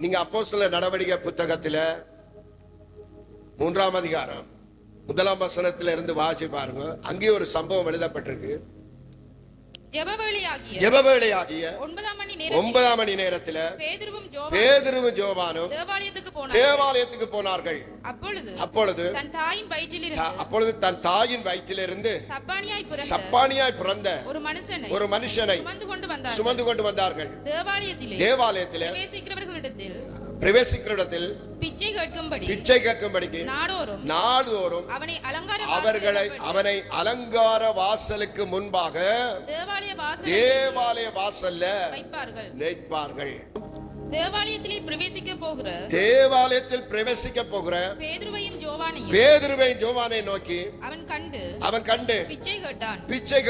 நீங்க அப்போஸ்தலர் நடவடிக்கை புத்தகத்துல 3ஆம் அதிகாரம் 1ஆம் வசனத்துல இருந்து வாசி பாருங்க. அங்கே ஒரு சம்பவம் எழுதப்பட்டிருக்கு. ஜெபவேளையாகிய 9ஆம் மணி நேரத்துல பேதுருவும் யோவானும் தேவாலயத்துக்கு போனார்கள். அப்பொழுது தன் தாயின் வயிற்றிலிருந்து சப்பானியாய் பிறந்த ஒரு மனுஷனை சுமந்து கொண்டு வந்தார்கள். தேவாலயத்திலே பிரவேசிக்கிற இடத்தில் பிச்சை கேட்கும்படிக்கு நாடோறும் அவனை அலங்கார வாசலுக்கு முன்பாக தேவாலய வாசல்ல வைப்பார்கள். தேவாலயத்தில் பிரவேசிக்க போகிற பேதுருவையும் யோவானை நோக்கி அவன் கண்டு பிச்சை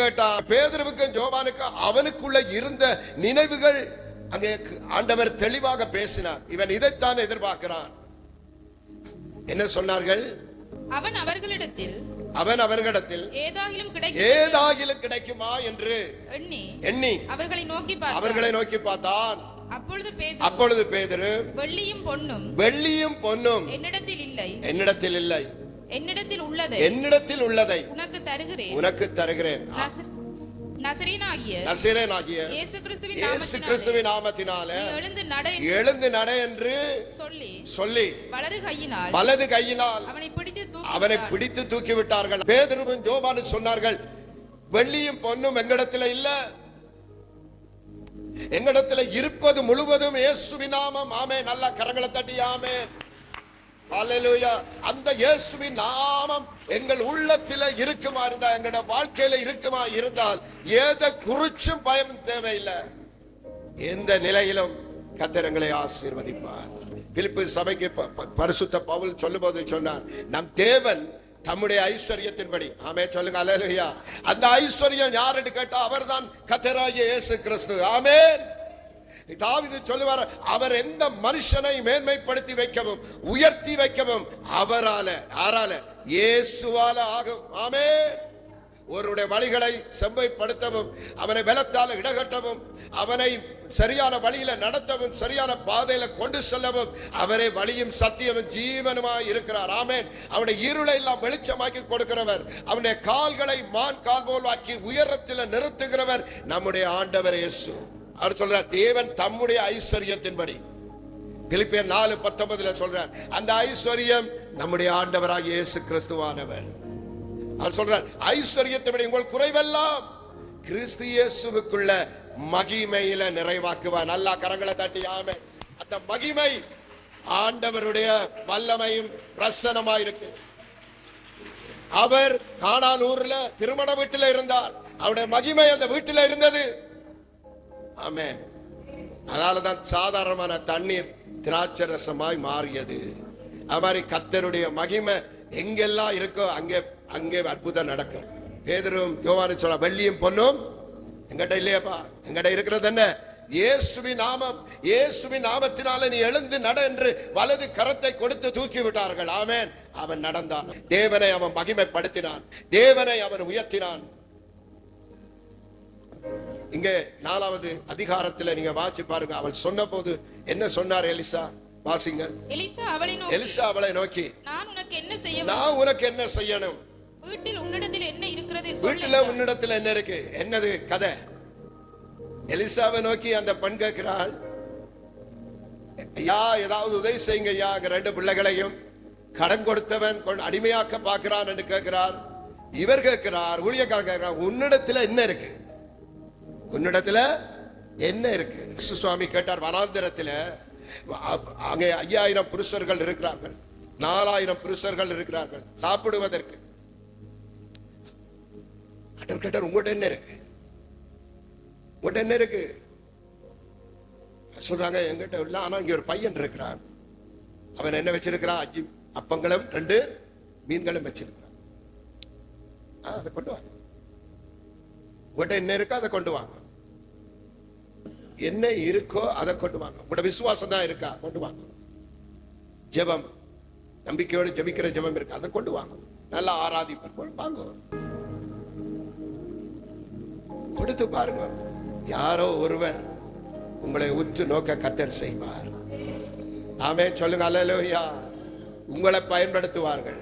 கேட்டான். பேதுருவுக்கும் யோவானுக்கும் அவனுக்குள்ள இருந்த நினைவுகள் அங்கே ஆண்டவர் தெளிவாக பேசினார். இவன் இதைத்தான் எதிர்பார்க்கிறான். என்ன சொன்னார்கள்? அவன் அவர்களிடத்தில் ஏதாகிலும் கிடைக்குமா என்று எண்ணி அவர்களை நோக்கி பார்த்தான். அப்பொழுது பேதுரு வெள்ளியும் பொன்னும் என்னிடத்தில் இல்லை, என்னிடத்தில் உள்ளதை உனக்கு தருகிறேன். நசரேயனாகிய இயேசு கிறிஸ்துவின் நாமத்தினாலே எழுந்து நட என்று சொல்லி வலது கையினால் அவனை பிடித்து தூக்கி விட்டார்கள். பேதுருவும் யோவானும் சொன்னார்கள், வெள்ளியும் பொன்னும் எங்களிடத்தில் இல்ல, எங்களிடத்தில் இருப்பது முழுவதும் இயேசுவின் நாமம். ஆமென். நல்ல கரங்களை தட்டி ஆமென். அல்லேலூயா. அந்த இயேசுவின் நாமம் எங்கள் உள்ளத்தில இருக்குமா இருந்தால், எங்களோட வாழ்க்கையில இருக்குமா இருந்தால், எதை குறிச்சும் பயம் தேவையில்லை. எந்த நிலையிலும் கர்த்தர் எங்களை ஆசீர்வதிப்பார். பிலிப்பி சபைக்கு பரிசுத்த பவுல் சொல்லும்போது சொன்னார், நம் தேவன் தம்முடைய ஐஸ்வர்யத்தின்படி. ஆமென் சொல்லுங்க அல்லேலூயா. அந்த ஐஸ்வர்யம் யார் என்று கேட்டா அவர்தான் கர்த்தராகிய இயேசு கிறிஸ்து. ஆமென். தாவீது சொல்லுவார், அவர் எந்த மனுஷனை மேன்மைப்படுத்தி வைக்கவும் உயர்த்தி வைக்கவும் யாரால இயேசுவால ஆகும். ஆமென். ஒருவருடைய வழிகளை செம்மைப்படுத்தவும் அவனை பலத்தால் இடகட்டவும் அவனை சரியான வழியில நடத்தவும் சரியான பாதையில கொண்டு செல்லவும் அவரை வழியும் சத்தியமும் ஜீவனுமாய் இருக்கிறார். ஆமென். அவனுடைய இருளை எல்லாம் வெளிச்சமாக்கி கொடுக்கிறவர், அவனுடைய கால்களை மான் கால் போலாக்கி உயரத்தில் நிறுத்துகிறவர் நம்முடைய ஆண்டவர் இயேசு. அவர் சொல்றார், தேவன் தம்முடைய ஐஸ்வர்யத்தின்படி. பிலிப்பியர் 4:19 சொல்றார், அந்த ஐஸ்வர்யம் நம்முடைய ஆண்டவராகிய இயேசு கிறிஸ்துவானவர். அவர் சொல்றார், ஐஸ்வர்யத்தின்படி உங்கள் குறைவெல்லாம் கிறிஸ்து இயேசுவுக்குள்ள மகிமையில நிறைவாக்குவார். நல்லா கரங்களை தட்டி ஆமென். அந்த மகிமை ஆண்டவருடைய வல்லமையும் பிரசன்னமாயிருக்கு. அவர் கானானூர்ல திருமண வீட்டில் இருந்தார். அவருடைய மகிமை அந்த வீட்டில் இருந்தது. ஆமென். அதனாலதான் சாதாரணமான தண்ணீர் திராட்சை ரசமாய் மாறியது. அது மாதிரி கர்த்தருடைய மகிமை எங்கெல்லாம் இருக்கோ அங்கே அற்புதம் நடக்கும். பேதுரும் யோவானும் சொல்ல, வெள்ளியும் பொன்னும் எங்கிட்ட இல்லையப்பா, எங்கிட்ட இருக்கிறது என்ன? இயேசுவின் நாமம். இயேசுவின் நாமத்தினால நீ எழுந்து நட என்று வலது கரத்தை கொடுத்து தூக்கி விட்டார்கள். ஆமென். அவன் நடந்தான். தேவனை அவன் மகிமைப்படுத்தினான், தேவனை அவன் உயர்த்தினான். இங்கே 4வது அதிகாரத்தில் நீங்க வாசி பாருங்க. அவள் சொன்ன போது என்ன சொன்னார் எலிசா? வாசிங்க. எலிசா அவளை நோக்கி, நான் உனக்கு என்ன செய்யணும்? வீட்டில் உன்னிடத்தில் என்ன இருக்கிறது? வீட்டில் உன்னிடத்தில் என்ன இருக்கு? என்னது கதை? எலிசாவை நோக்கி அந்த பெண் கேட்கிறாள், ஐயா ஏதாவது உதவி செய்யுங்க ஐயா, 2 பிள்ளைகளையும் கடன் கொடுத்தவன் அடிமையாக்க பார்க்கிறான் என்று கேட்கிறார். இவர் கேட்கிறார், ஊழியக்காரர் கேட்கிறார், உன்னிடத்தில் என்ன இருக்கு? உன்னிடத்துல என்ன இருக்கு? சுவாமி கேட்டார், வனாந்திரத்தில் அங்கே 5000 புருஷர்கள் இருக்கிறார்கள், 4000 புருஷர்கள் இருக்கிறார்கள் சாப்பிடுவதற்கு. கேட்டார், உங்கள்கிட்ட என்ன இருக்கு? உங்கள்கிட்ட என்ன இருக்கு? சொல்றாங்க, எங்கிட்ட இல்ல, ஆனா இங்க ஒரு பையன் இருக்கிறான். அவன் என்ன வச்சிருக்கிறான்? 5 அப்பங்களும் 2 மீன்களும் வச்சிருக்கிறான். அதை கொண்டு வாங்க. உங்கள்கிட்ட என்ன இருக்கோ அதை கொண்டு வாங்க. என்ன இருக்கோ அதை கொண்டு வாங்க. உங்களோட விசுவாசம் தான் இருக்கா? கொண்டு வாங்க. ஜெபம், நம்பிக்கையோடு ஜெபிக்கிற ஜெபம் இருக்கு, அதை கொண்டு வாங்க. நல்லா ஆராதிப்போம், வாங்க, கொடுத்து பாருங்க. யாரோ ஒருவர் உங்களை உற்று நோக்க கர்த்தர் செய்வார். ஆமென் சொல்லுங்க. அல்லேலூயா. உங்களை பயன்படுத்துவார்கள்.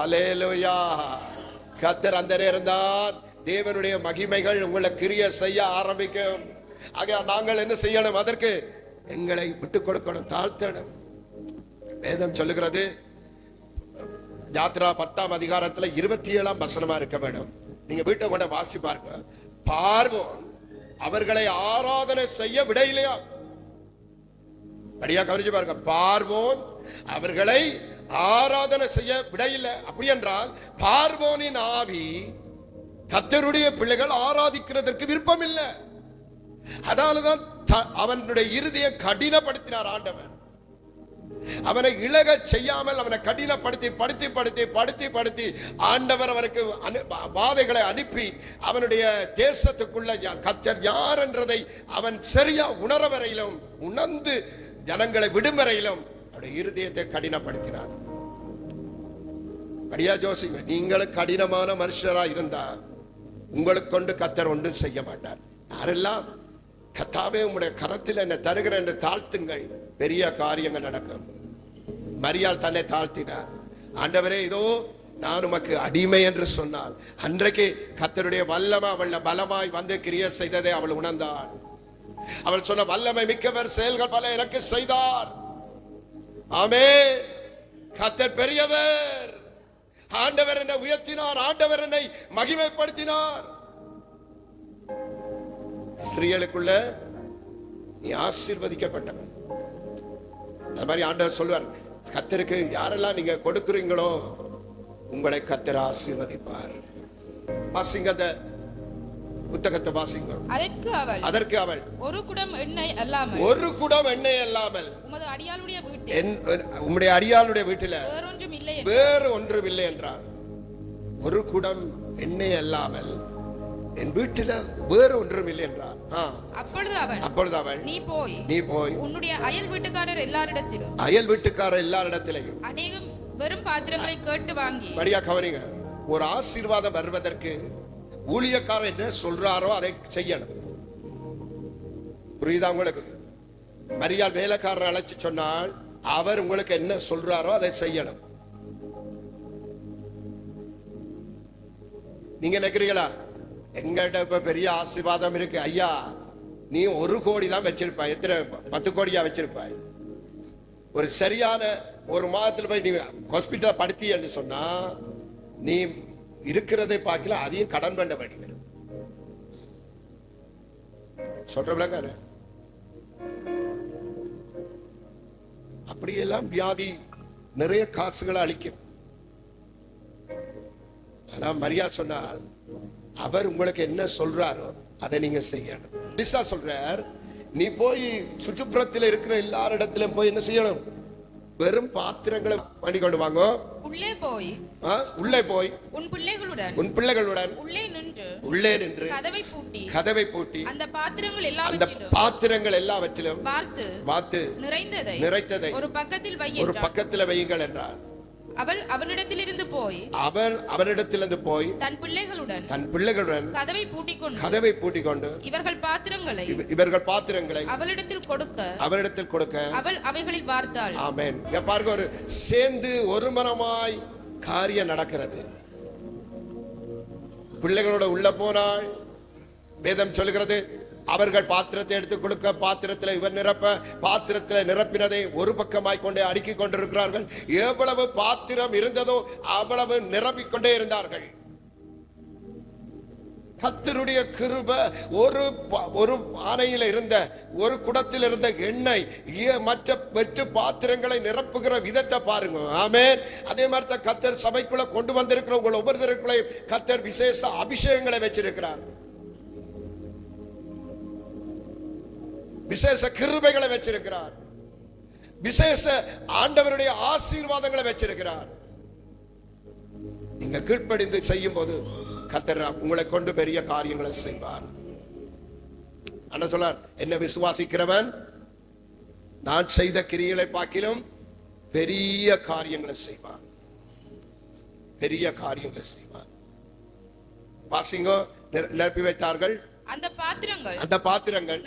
அல்லேலூயா. கர்த்தர் அந்த நேரம் தான் தேவனுடைய மகிமைகள் உங்களை கிரியை செய்ய ஆரம்பிக்கும். ஆக நாங்கள் என்ன செய்யணும்? அதற்கு எங்களை விட்டுக் கொடுக்கணும், தாழ்த்தணும். வேதம் சொல்லுகிறது, யாத்ரா 10ஆம் அதிகாரத்துல 27ஆம் வசனமா இருக்க வேண்டும். நீங்க வீட்டை கொண்ட வாசி பாருங்க. பார்வோன் அவர்களை ஆராதனை செய்ய விடையிலையா? அடியா கவனிச்சு பாருங்க. பார்வோன் அவர்களை ஆராதனை செய்ய விடையில்லை. அப்படி என்றால் பார்வோனின் ஆவி கர்த்தருடைய பிள்ளைகள் ஆராதிக்கிறதற்கு விருப்பம் இல்லை. அதனாலதான் அவனுடைய இருதயம் கடினப்படுத்தினார் ஆண்டவர். அவனை இழக செய்யாமல் அவனை கடினப்படுத்தி படுத்தி படுத்தி படுத்தி படுத்தி ஆண்டவர் அவருக்கு வாதைகளை அனுப்பி அவனுடைய தேசத்துக்குள்ள கர்த்தர் யார் என்றதை அவன் சரியா உணர வரையிலும், உணர்ந்து ஜனங்களை விடும் வரையிலும் அவருடைய இருதயத்தை கடினப்படுத்தினார். அடியா ஜோசிங்க, நீங்களும் கடினமான மனுஷரா இருந்தா உங்களுக்கு கொண்டு கர்த்தர் ஒன்றும் செய்ய மாட்டார். யாரெல்லாம் கர்த்தாவே உம்முடைய கரத்தில் என்ன தருகிற என்று தாழ்த்துங்கள், பெரிய காரியங்கள் நடக்கும். மரியாள் தன்னை தாழ்த்தினார். ஆண்டவரே, இதோ நான் உமக்கு அடிமை என்று சொன்னாள். அன்றைக்கு கர்த்தருடைய வல்லமை அவள் பலமாய் வந்து கிரியை செய்ததை அவள் உணர்ந்தாள். அவள் சொன்ன, வல்லமை மிக்கவர் செயல்கள் பல எனக்கு செய்தார். ஆமென். கர்த்தர் பெரியவர். ஆண்டவர் என்னை உயர்த்தினார், ஆண்டவர் என்னை மகிமைப்படுத்தினார். ஸ்திரீகளுக்குள்ள நீ ஆசீர்வதிக்கப்பட்டவன். அது மாதிரி ஆண்டவர் சொல்வார், கர்த்தருக்கு யாரெல்லாம் நீங்க கொடுக்குறீங்களோ உங்களை கர்த்தர் ஆசீர்வதிப்பார். வாசிங்க அந்த புத்தகத்தை வாசிங்க. அதற்கு அவள் ஒரு குடம் எண்ணெய் அல்லாமல் உம்முடைய அடியாளுடைய வீட்டில் வேறு ஒன்றும் இல்லை என்றார். ஒரு குடம் எண்ணெய் அல்லாமல் என் வீட்டில வேறு ஒன்றும் இல்லை என்றார். அப்பொழுது அவள் நீ போய் உன்னுடைய அயல் வீட்டுக்காரர் எல்லாரிடத்திலையும் அநேகம் வெறும் பாத்திரங்களை கேட்டு வாங்கி. படியா கவனிங்க. ஒரு ஆசீர்வாதம் வருவதற்கு ஊழியக்காரர் என்ன சொல்றாரோ அதை செய்யணும். புரியுதா உங்களுக்கு? மரியாள் வேலைக்காரர் அழைச்சு சொன்னால் அவர் உங்களுக்கு என்ன சொல்றாரோ அதை செய்யணும். நீங்க நினைக்கிறீங்களா எங்கள்கிட்ட இப்ப பெரிய ஆசீர்வாதம் இருக்கு, ஐயா நீ 1 கோடி தான் வச்சிருப்பாய், எத்தனை 10 கோடியா வச்சிருப்பாய். ஒரு சரியான ஒரு மாதத்துல போய் நீ ஹாஸ்பிட்டல் படுத்தி என்று சொன்னா நீ இருக்கிறதை பார்க்கல, அதையும் கடன் பண்ண வேண்டிய சொல்றவங்க. அப்படியெல்லாம் வியாதி நிறைய காசுகளை அளிக்கும். ஆனா மரியா சொன்னால் அவர் உங்களுக்கு என்ன சொல்றாரோ அதை நீங்க செய்யணும். சொல்றார், நீ போய் சுற்றுப்புறத்தில் இருக்கிற எல்லாரிடத்திலும் போய் என்ன செய்யணும்? வெறும் பாத்திரங்களை பண்ணி கொண்டு வாங்க. உள்ளே போய் உன் பிள்ளைகளுடன் உள்ளே நின்று கதவை பூட்டி அந்த பாத்திரங்கள் எல்லாவற்றிலும் வாத்து நிறைத்ததை ஒரு பக்கத்தில் வையுங்கள் என்றார். அவள் அவனிடத்திலிருந்து போய் தன் பிள்ளைகளுடன் கதவை பூட்டிக் கொண்டு இவர்கள் பாத்திரங்களை அவளிடத்தில் கொடுக்க அவள் அவைகளில் பார்த்தாள். ஆமென். பாருங்க, ஒரு சேர்ந்து ஒரு மனமாய் காரியம் நடக்கிறது. பிள்ளைகளோட உள்ள போனாள். வேதம் சொல்லுகிறது, அவர்கள் பாத்திரத்தை எடுத்து கொடுக்க பாத்திரத்தில் இவர் நிரப்ப பாத்திரத்தில் நிரப்பினதை ஒரு பக்கமாய் கொண்டே அடுக்கி கொண்டிருக்கிறார்கள். எவ்வளவு பாத்திரம் இருந்ததோ அவ்வளவு நிரப்பிக் கொண்டே இருந்தார்கள். கர்த்தருடைய கிருபை. ஒரு பானையில் இருந்த ஒரு குடத்தில் இருந்த எண்ணெய் மற்ற பாத்திரங்களை நிரப்புகிற விதத்தை பாருங்க. ஆமென். அதே மாதிரி கர்த்தர் சபைக்குள்ள கொண்டு வந்திருக்கிற உங்கள் ஒவ்வொருத்தருக்குள்ளே கர்த்தர் விசேஷ அபிஷேகங்களை வச்சிருக்கிறார். விசேஷ கிருபைகளை வச்சிருக்கிறார். விசேஷ ஆண்டவருடைய ஆசீர்வாதங்களை வச்சிருக்கிறார். நீங்க கீழ்ப்படிந்து செய்யும் போது கர்த்தர் உங்களை கொண்டு பெரிய காரியங்களை செய்வார். என்ன சொல்றார்? என்ன விசுவாசிக்கிறவன் நான் செய்த கிரியைகளை பார்க்கிலும் பெரிய காரியங்களை செய்வான். பெரிய காரியங்களை செய்வான். வாசிங்கோ. நிரப்பி வைத்தார்கள். அந்த பாத்திரங்கள்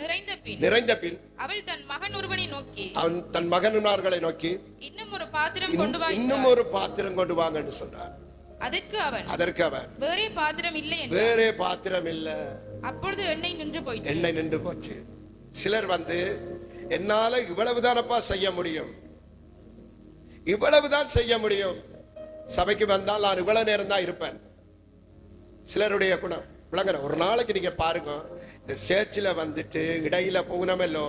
நிறைந்த பின் அவள் தன் மகன் ஒருவனை நோக்கி, அவன் தன் மகன்மார்களை நோக்கி, இன்னும் ஒரு பாத்திரம் கொண்டு வா, இன்னும் ஒரு பாத்திரம் கொண்டு வாங்க என்று சொன்னார். அதற்கு அவன் வேறே பாத்திரம் இல்லை. அப்பொழுது எண்ணெய் நின்று போச்சு. சிலர் என்னால இவ்வளவுதானப்பா செய்ய முடியும், இவ்வளவுதான் செய்ய முடியும், சபைக்கு வந்தால் நான் இவ்வளவு நேரம் தான் இருப்பேன். சிலருடைய குணம் விளங்குற. ஒரு நாளைக்கு நீங்க பாருங்க, இந்த சேர்ச்சில இடையில போகணுமல்லோ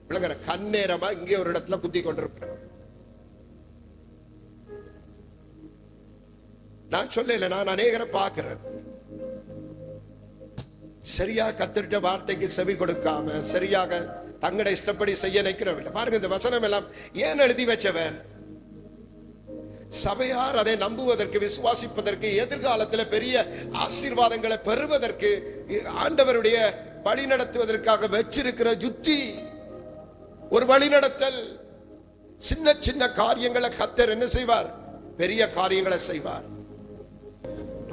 விளங்குற, கண்ணேரமா இங்கே ஒரு இடத்துல குத்தி கொண்டிருப்பேன். நான் சொல்லல, நான் அநேகரை பார்க்கிறேன். சரியா கத்திரிட்ட வார்த்தைக்கு செவி கொடுக்காம சரியாக தங்கட இஷ்டப்படி செய்ய நினைக்கிறவில்லை. பாருங்க, இந்த வசனம் எல்லாம் ஏன் எழுதி வச்சவன்? சபையார் அதை நம்புவதற்கு, விசுவாசிப்பதற்கு, எதிர்காலத்தில் பெரிய ஆசீர்வாதங்களை பெறுவதற்கு, ஆண்டவருடைய வழி நடத்துவதற்காக வச்சிருக்கிற யுத்தி ஒரு வழிநடத்தல். சின்ன சின்ன காரியங்களை கர்த்தர் என்ன செய்வார்? பெரிய காரியங்களை செய்வார்.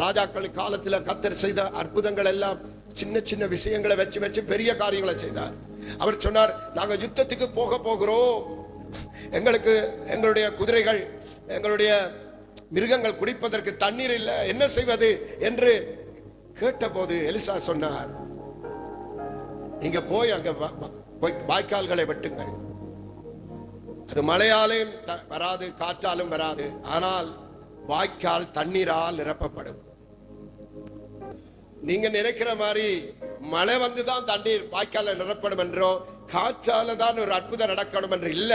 ராஜாக்கள் காலத்தில் கர்த்தர் செய்த அற்புதங்கள் எல்லாம் சின்ன சின்ன விஷயங்களை வச்சு வச்சு பெரிய காரியங்களை செய்தார். அவர் சொன்னார், நாங்க யுத்தத்துக்கு போகிறோம், எங்களுக்கு எங்களுடைய குதிரைகள், எங்களுடைய மிருகங்கள் குடிப்பதற்கு தண்ணீர் இல்லை, என்ன செய்வது என்று கேட்டபோது எலிசா சொன்னார், நீங்க போய் அங்க வாய்க்கால்களை வெட்டுங்கள். அது மழையாலும் வராது, காற்றாலும் வராது, ஆனால் வாய்க்கால் தண்ணீரால் நிரப்பப்படும். நீங்க நினைக்கிற மாதிரி மழை வந்துதான் தண்ணீர் வாய்க்கால நிரப்படும் என்றோ, காற்றால தான் ஒரு அற்புதம் நடக்கணும் என்று இல்ல.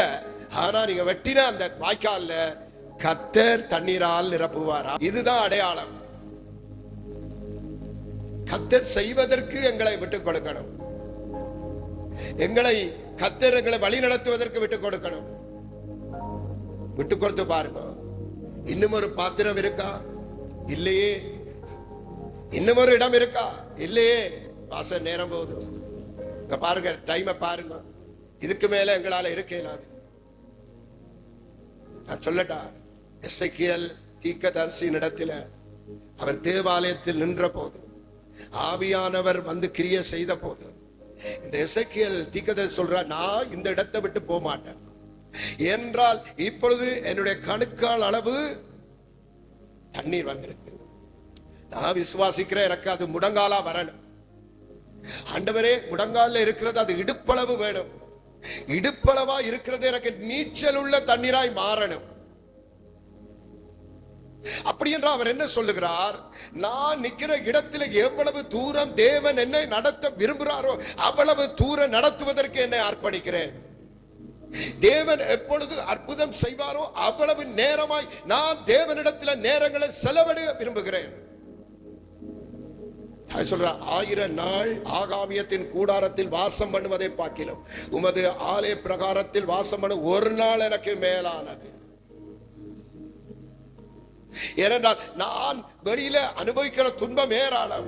ஆனா நீங்க வெட்டின அந்த வாய்க்கால கர்த்தர் தண்ணீரால் நிரப்புவாரா? இதுதான் அடையாளம். கர்த்தர் செய்வதற்கு எங்களை விட்டுக் கொடுக்கணும். கர்த்தர் எங்களை வழி நடத்துவதற்கு விட்டுக் கொடுக்கணும். விட்டுக் கொடுத்து பாருங்க. இன்னும் ஒரு பாத்திரம் இருக்கா? இல்லையே. இன்னும் ஒரு இடம் இருக்கா? இல்லையே. வாச நேரம் போகுது. பாருங்க, டைமை பாருங்க. இதுக்கு மேல எங்களால இருக்க இயலாது. நான் சொல்லட்டா, எசேக்கியேல் தீர்க்கதரிசியின் இடத்துல அவர் தேவாலயத்தில் நின்ற போது, ஆவியானவர் கிரியை செய்த போது, இந்த எசேக்கியேல் தீர்க்கதரிசி சொல்ற, நான் இந்த இடத்தை விட்டு போக மாட்டேன் என்றால் இப்பொழுது என்னுடைய கணுக்கால் அளவு தண்ணீர் வந்திருக்கு. நான் விசுவாசிக்கிறேன், எனக்கு அது முடங்காலா வரணும். ஆண்டவரே, முடங்கால இருக்கிறது அது இடுப்பளவு வேணும். இடுப்பளவா இருக்கிறது எனக்கு நீச்சல் உள்ள தண்ணீராய் மாறணும். அப்படி என்றால் அவர் என்ன சொல்லுகிறார்? நான் நிக்கிற இடத்துல எவ்வளவு தூரம் தேவன் என்னை நடத்த விரும்புகிறாரோ அவ்வளவு தூரம் நடத்துவதற்கு என்னை அர்ப்பணிக்கிறேன். தேவன் எப்பொழுது அற்புதம் செய்வாரோ அவ்வளவு நேரமாய் நான் தேவனிடத்தில் நேரங்களை செலவிட விரும்புகிறேன். சொல்ற, 1000 நாள் ஆகாமியத்தின் கூடாரத்தில் வாசம் பண்ணுவதை பார்க்கிறோம், உமது ஆலய பிரகாரத்தில் வாசம் பண்ண ஒரு நாள் எனக்கு மேலானது. ஏனென்றால் நான் வெளியில அனுபவிக்கிற துன்பம் ஏராளம்.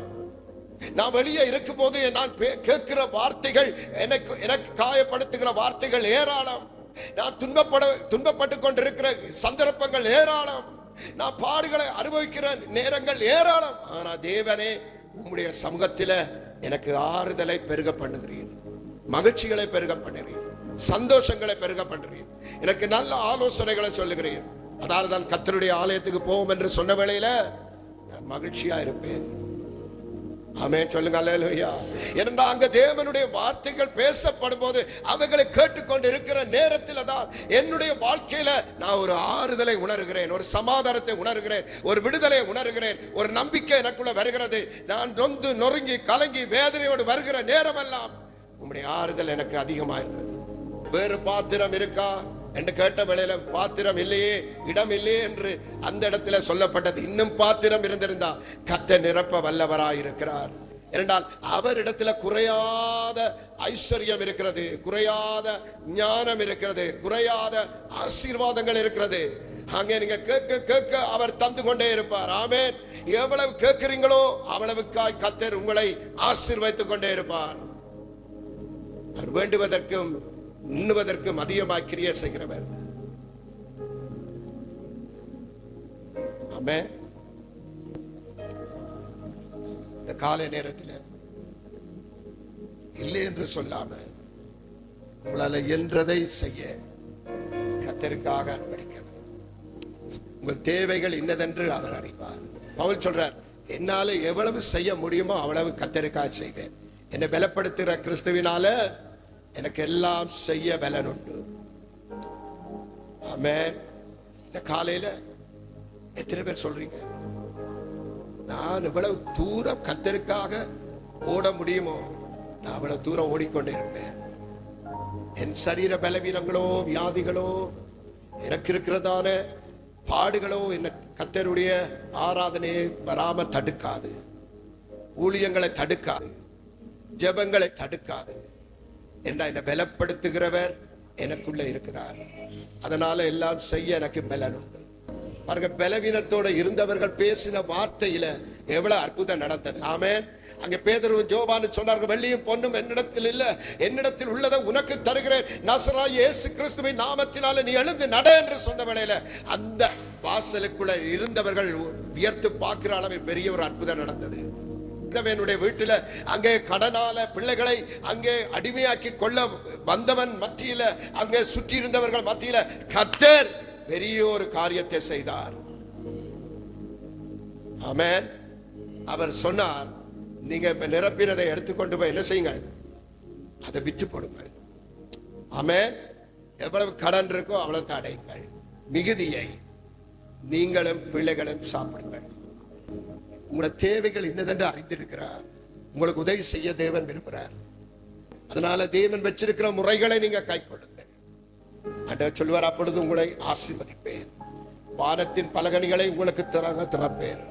நான் வெளியே இருக்கும் போது நான் கேட்கிற வார்த்தைகள், எனக்கு காயப்படுத்துகிற வார்த்தைகள் ஏராளம். நான் துன்பப்பட்டு கொண்டிருக்கிற சந்தர்ப்பங்கள் ஏராளம். நான் பாடுகளை அனுபவிக்கிற நேரங்கள் ஏராளம். ஆனா தேவனே, உம்முடைய சமூகத்தில் எனக்கு ஆறுதலை பெருக பண்ணுகிறீர், மகிழ்ச்சிகளை பெருக பண்ணுகிறீர், சந்தோஷங்களை பெருக பண்ணுகிறீர், எனக்கு நல்ல ஆலோசனைகளை சொல்லுகிறீர். அதாவது தான் கர்த்தருடைய ஆலயத்துக்கு போவோம் என்று சொன்ன வேளையில நான் மகிழ்ச்சியா இருப்பேன். ஆமென் சொல்லுங்க, அல்லேலூயா. ஏனென்றால் அங்க தேவனுடைய வார்த்தைகள் பேசப்படும் போது அவைகளை கேட்டுக்கொண்டு இருக்கிற நேரத்தில் தான் என்னுடைய வாழ்க்கையில நான் ஒரு ஆறுதலை உணர்கிறேன், ஒரு சமாதானத்தை உணர்கிறேன், ஒரு விடுதலை உணர்கிறேன், ஒரு நம்பிக்கை எனக்குள்ள வருகிறது. நான் நொந்து நொறுங்கி கலங்கி வேதனையோடு வருகிற நேரமெல்லாம் உம்முடைய ஆறுதல் எனக்கு அதிகமா இருக்கிறது. வேறு பாத்திரம் இருக்கா என்று கேட்ட வேளையில பாத்திரம் இல்லையே, இடம் இல்லையே என்று அந்த இடத்துல சொல்லப்பட்டது. இன்னும் பாத்திரம் இருந்திருந்தா கர்த்தர் நிரப்ப வல்லவராய் இருக்கிறார். என்றால் அவரிடத்துல குறையாத ஐஸ்வர்யம் இருக்கிறது, குறையாத ஞானம் இருக்கிறது, குறையாத ஆசீர்வாதங்கள் இருக்கிறது. அங்கே நீங்க கேட்க கேட்க அவர் தந்து கொண்டே இருப்பார். ஆமென். எவ்வளவு கேட்கிறீங்களோ அவ்வளவுக்காய் கர்த்தர் உங்களை ஆசீர்வதித்துக் கொண்டே இருப்பார். அவர் வேண்டுவதற்கும் உண்ணுவதற்கும் அதிகமாய் கிரியை செய்கிறவர். ஆமென். இந்த காலை நேரத்தில் இல்லை என்று சொல்லாம உங்களால என்றதை செய்ய கர்த்தருக்காக அர்ப்பணிக்கணும். உங்கள் தேவைகள் இன்னதென்று அவர் அறிவார். பவுல் சொல்றார், என்னால எவ்வளவு செய்ய முடியுமோ அவ்வளவு கர்த்தருக்காக செய்வேன். என்னை பலப்படுத்துகிற கிறிஸ்துவினால எனக்கு எல்லாம் செய்ய பலன் உண்டு. ஆமென். இந்த காலையில எத்தனை பேர் சொல்றீங்க, நான் இவ்வளவு தூரம் கர்த்தருக்காக ஓட முடியுமோ நான் அவ்வளவு தூரம் ஓடிக்கொண்டே இருப்பேன். என் சரீர பலவீனங்களோ வியாதிகளோ எனக்கு இருக்கிறதான பாடுகளோ என்ன கர்த்தருடைய ஆராதனையை வராம தடுக்காது, ஊழியங்களை தடுக்காது, ஜெபங்களை தடுக்காது. என்ன பலப்படுத்துகிறவர் எனக்குள்ள இருக்கிறார். அதனால எல்லாம் செய்ய எனக்கு பலன் உண்டு. பாருங்க, பலவீனத்தோட இருந்தவர்கள் பேசின வார்த்தையில எவ்வளவு அற்புதம் நடந்தது. ஆமென். அங்கே பேதுருவும் யோவானும் சொன்னார்கள், வெள்ளியும் பொன்னும் என்னிடத்தில் இல்ல, என்னிடத்தில் உள்ளதை உனக்கு தருகிறேன், நசராகிய இயேசு கிறிஸ்துவின் நாமத்தினால நீ எழுந்து நட என்று சொன்ன வேளையில அந்த வாசலுக்குள்ள இருந்தவர்கள் உயர்த்து பார்க்கிற அளவில் பெரிய ஒரு அற்புதம் நடந்தது. என்னுடைய வீட்டில அங்கே கடனால பிள்ளைகளை அங்கே அடிமையாக்கி கொள்ள வந்தவன் மத்தியில, அங்கே சுற்றி இருந்தவர்கள் மத்தியில கர்த்தர் பெரிய ஒரு காரியத்தை செய்தார். ஆமென். அவர் சொன்னார், நீங்க இப்ப நிரப்பினதை எடுத்துக்கொண்டு போய் என்ன செய்யுங்க, அதை விற்று போடுங்க. ஆமென். எவ்வளவு கடன் இருக்கோ அவ்வளவு அடையுங்கள், மிகுதியை நீங்களும் பிள்ளைகளும் சாப்பிடுங்கள். உங்களோட தேவைகள் என்னதென்று அறிந்திருக்கிறார். உங்களுக்கு உதவி செய்ய தேவன் விரும்புகிறார். அதனால தேவன் வச்சிருக்கிற முறைகளை நீங்க கை கொள்ளுங்கள். ஆண்டவர் சொல்வார், அப்பொழுது உங்களை ஆசீர்வதிப்பேன், வானத்தின் பலகணிகளை உங்களுக்கு திறப்பேன்,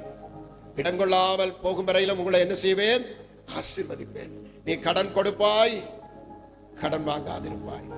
இடங்கொள்ளாமல் போகும் வரையிலும் உங்களை என்ன செய்வேன், ஆசீர்வதிப்பேன். நீ கடன் கொடுப்பாய், கடன் வாங்காதிருப்பாய்.